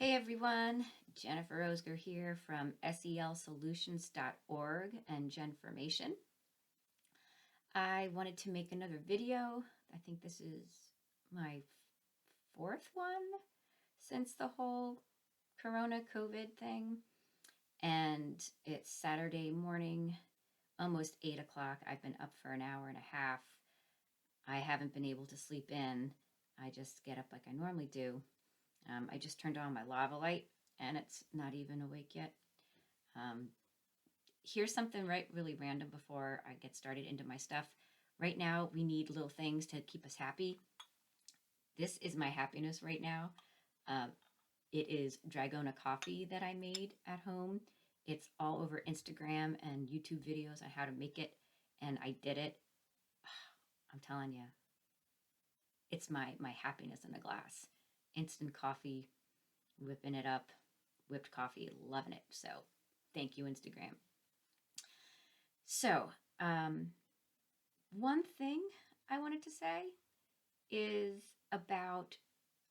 Hey everyone, Jennifer Osger here from SELsolutions.org and Genformation. I wanted to make another video. I think this is my fourth one since the whole Corona COVID thing. And it's Saturday morning, almost 8 o'clock. I've been up for an hour and a half. I haven't been able to sleep in. I just get up like I normally do. I just turned on my lava light and it's not even awake yet. Um, Here's something really random before I get started into my stuff. Right now, we need little things to keep us happy. This is my happiness right now. Uh, it is Dragona coffee that I made at home. It's all over Instagram and YouTube videos on how to make it, and I did it. I'm telling you, it's my happiness in a glass. Instant coffee, whipping it up, whipped coffee, loving it. So thank you, Instagram. So one thing I wanted to say is about,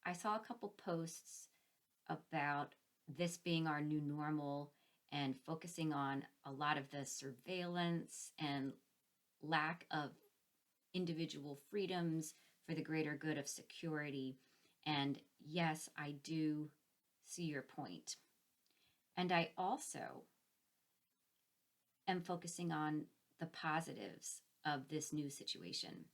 I saw a couple posts about this being our new normal and focusing on a lot of the surveillance and lack of individual freedoms for the greater good of security. And yes, I do see your point. And I also am focusing on the positives of this new situation.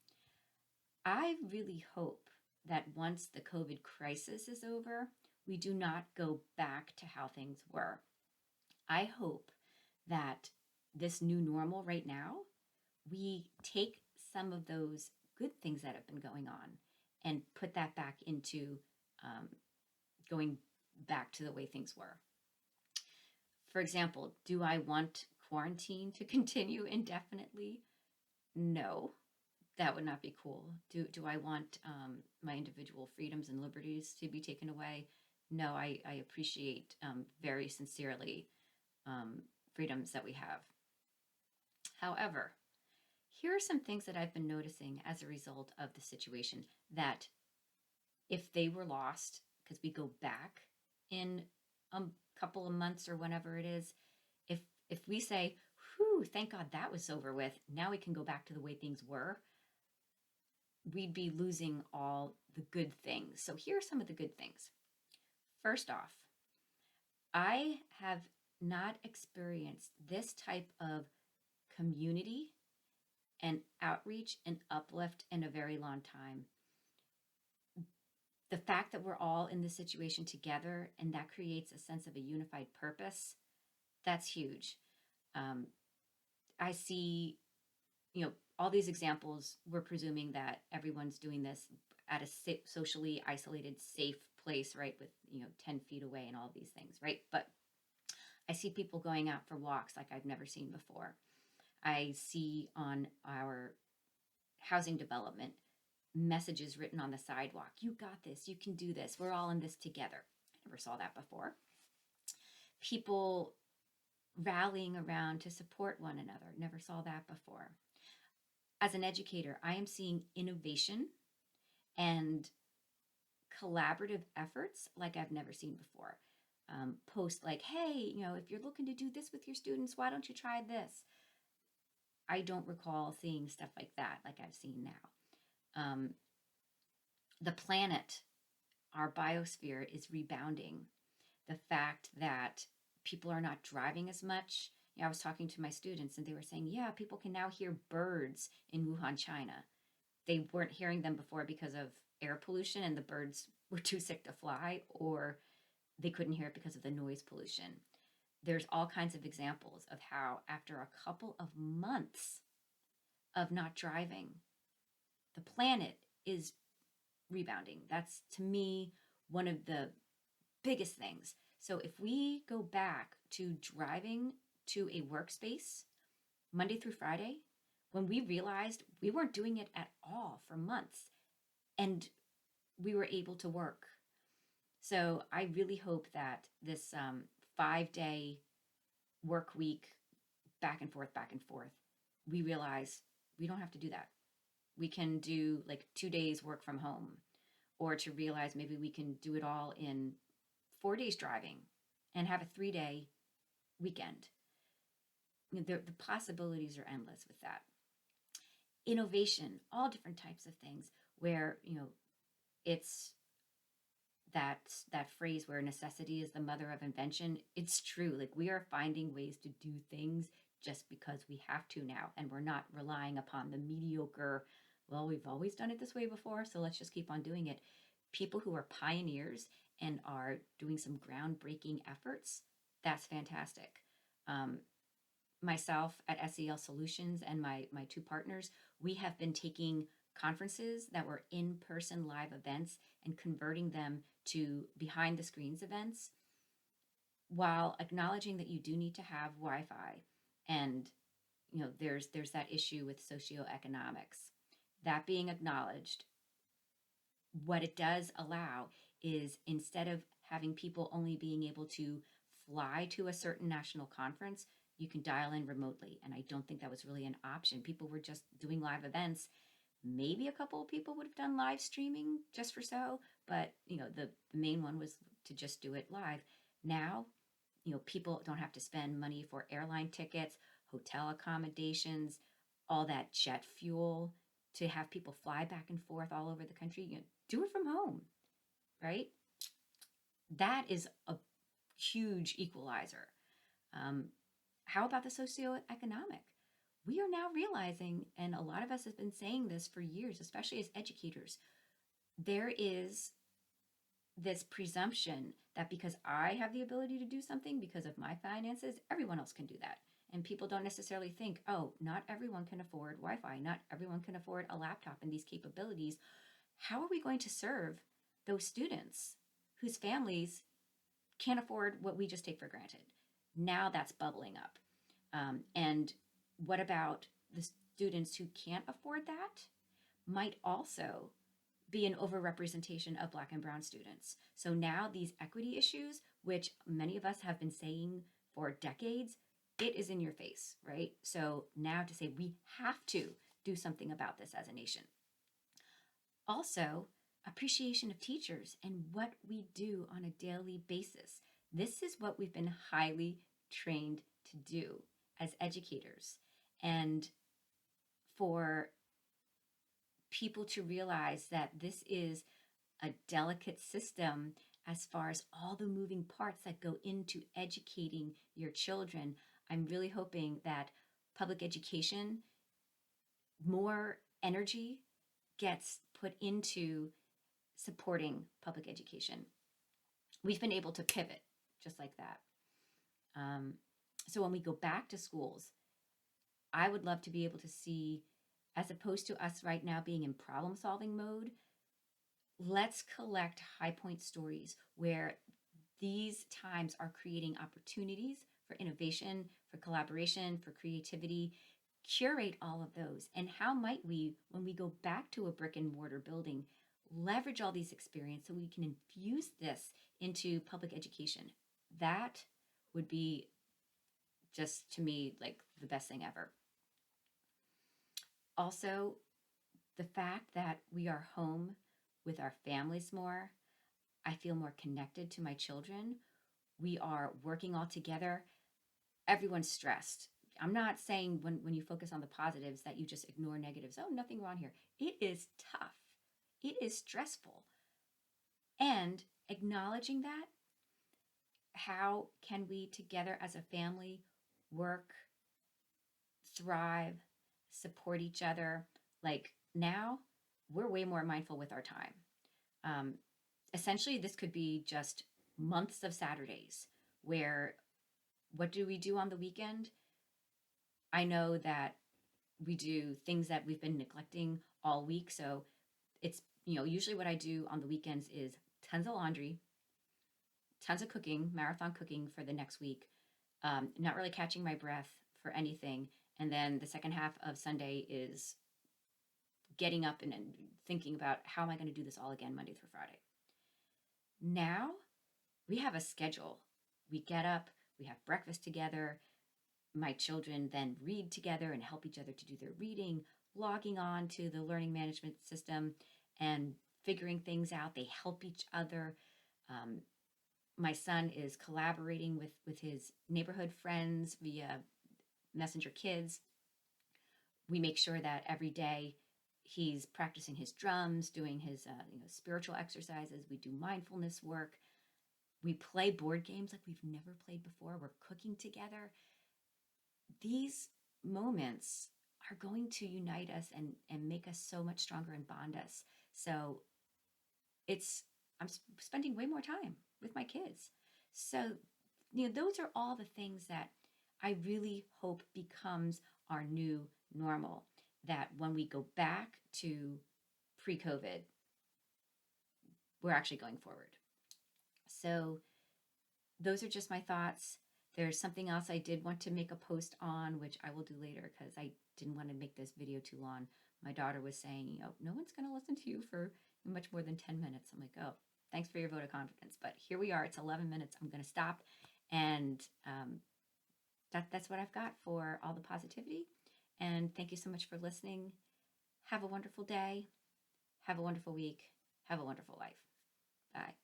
I really hope that once the COVID crisis is over, we do not go back to how things were. I hope that this new normal right now, we take some of those good things that have been going on and put that back into going back to the way things were. For example, do I want quarantine to continue indefinitely? No, that would not be cool. Do I want my individual freedoms and liberties to be taken away? No, I appreciate very sincerely freedoms that we have. However, here are some things that I've been noticing as a result of the situation that if they were lost, because we go back in a couple of months or whenever it is, if we say, whew, thank God that was over with, now we can go back to the way things were, we'd be losing all the good things. So here are some of the good things. First off, I have not experienced this type of community and outreach and uplift in a very long time. The fact that we're all in this situation together and that creates a sense of a unified purpose, that's huge. I see, all these examples, we're presuming that everyone's doing this at a socially isolated, safe place, right? With, 10 feet away and all these things, right? But I see people going out for walks like I've never seen before. I see on our housing development messages written on the sidewalk. You got this. You can do this. We're all in this together. I never saw that before. People rallying around to support one another. Never saw that before. As an educator, I am seeing innovation and collaborative efforts like I've never seen before. Post like, hey, if you're looking to do this with your students, why don't you try this? I don't recall seeing stuff like that like I've seen now. The planet, our biosphere, is rebounding. The fact that people are not driving as much. I was talking to my students and they were saying, yeah, people can now hear birds in Wuhan, China. They weren't hearing them before because of air pollution and the birds were too sick to fly, or they couldn't hear it because of the noise pollution. There's all kinds of examples of how after a couple of months of not driving, the planet is rebounding. That's, to me, one of the biggest things. So if we go back to driving to a workspace Monday through Friday, when we realized we weren't doing it at all for months and we were able to work. So I really hope that this 5-day work week, back and forth, we realize we don't have to do that. We can do like 2 days work from home, or to realize maybe we can do it all in 4 days driving and have a 3-day weekend. The possibilities are endless with that. Innovation, all different types of things where, it's that phrase where necessity is the mother of invention. It's true. Like, we are finding ways to do things just because we have to now, and we're not relying upon the mediocre, well, we've always done it this way before, so let's just keep on doing it. People who are pioneers and are doing some groundbreaking efforts, that's fantastic. Um, Myself at SEL Solutions and my two partners, we have been taking conferences that were in-person live events and converting them to behind the screens events, while acknowledging that you do need to have Wi-Fi. And there's that issue with socioeconomics. That being acknowledged, what it does allow is, instead of having people only being able to fly to a certain national conference, you can dial in remotely. And I don't think that was really an option. People were just doing live events. Maybe a couple of people would have done live streaming just for so, but the main one was to just do it live. Now, people don't have to spend money for airline tickets, hotel accommodations, all that jet fuel to have people fly back and forth all over the country. Do it from home, right? That is a huge equalizer. Um, how about the socioeconomic? We are now realizing, and a lot of us have been saying this for years, especially as educators, there is this presumption that because I have the ability to do something because of my finances, everyone else can do that. And people don't necessarily think, oh, not everyone can afford Wi Fi, not everyone can afford a laptop and these capabilities. How are we going to serve those students whose families can't afford what we just take for granted? Now that's bubbling up. And what about the students who can't afford that? Might also be an overrepresentation of Black and Brown students. So now these equity issues, which many of us have been saying for decades, it is in your face, right? So now to say we have to do something about this as a nation. Also, appreciation of teachers and what we do on a daily basis. This is what we've been highly trained to do as educators. And for people to realize that this is a delicate system as far as all the moving parts that go into educating your children, I'm really hoping that public education, more energy gets put into supporting public education. We've been able to pivot just like that. So when we go back to schools, I would love to be able to see, as opposed to us right now being in problem solving mode, let's collect high point stories where these times are creating opportunities for innovation, for collaboration, for creativity. Curate all of those. And how might we, when we go back to a brick and mortar building, leverage all these experience so we can infuse this into public education? That would be, just to me, like the best thing ever. Also, the fact that we are home with our families more, I feel more connected to my children. We are working all together. Everyone's stressed. I'm not saying when you focus on the positives that you just ignore negatives. Oh, nothing wrong here. It is tough. It is stressful. And acknowledging that, how can we together as a family work, thrive, support each other? Like, now we're way more mindful with our time. Um, Essentially, this could be just months of Saturdays where, what do we do on the weekend? I know that we do things that we've been neglecting all week. So it's, usually what I do on the weekends is tons of laundry, tons of cooking, marathon cooking for the next week, not really catching my breath for anything. And then the second half of Sunday is getting up and thinking about, how am I going to do this all again Monday through Friday? Now we have a schedule. We get up, we have breakfast together. My children then read together and help each other to do their reading, logging on to the learning management system and figuring things out. They help each other. My son is collaborating with his neighborhood friends via Messenger Kids. We make sure that every day he's practicing his drums, doing his spiritual exercises. We do mindfulness work. We play board games like we've never played before. We're cooking together. These moments are going to unite us and make us so much stronger and bond us. So it's I'm spending way more time with my kids. So those are all the things that I really hope becomes our new normal. That when we go back to pre-COVID, we're actually going forward. So those are just my thoughts. There's something else I did want to make a post on, which I will do later because I didn't want to make this video too long. My daughter was saying, no one's going to listen to you for much more than 10 minutes. I'm like, oh, thanks for your vote of confidence. But here we are. It's 11 minutes. I'm going to stop. And that's what I've got for all the positivity. And thank you so much for listening. Have a wonderful day. Have a wonderful week. Have a wonderful life. Bye.